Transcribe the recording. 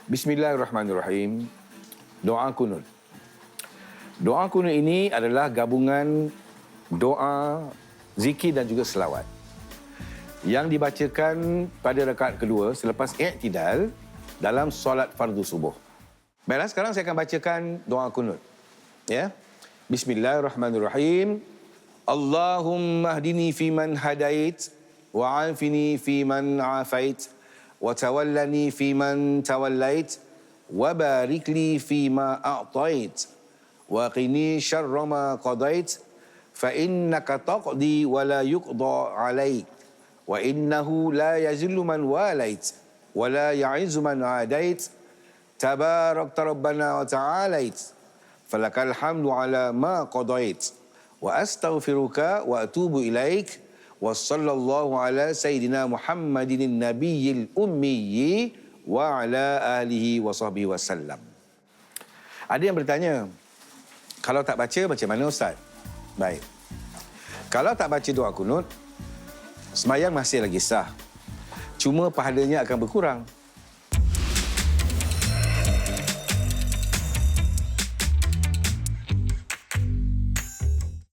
Bismillahirrahmanirrahim. Doa kunut. Doa kunut ini adalah gabungan doa, zikir dan juga selawat yang dibacakan pada rakaat kedua selepas i'tidal dalam solat fardu subuh. Baiklah, sekarang saya akan bacakan doa kunut. Ya. Bismillahirrahmanirrahim. Allahumma hdini fiman hadait wa afini fiman afait wa tawallani fiman tawallait wa barik li fima a'tait wa qini syarra ma qadait fa innaka taqdi wa la yuqda alaik wa innahu la yazillu man walait wa la ya'izzu man adait tabarakta rabbana wa ta'alait falakal hamdu ala ma qadait wa astaghfiruka wa atubu ilaik wa sallallahu ala sayyidina Muhammadin nabiyil ummi wa ala alihi wa sahbihi wasallam. Ada yang bertanya, kalau tak baca macam mana Ustaz? Baik. Kalau tak baca doa kunut, sembahyang masih lagi sah. Cuma pahalanya akan berkurang.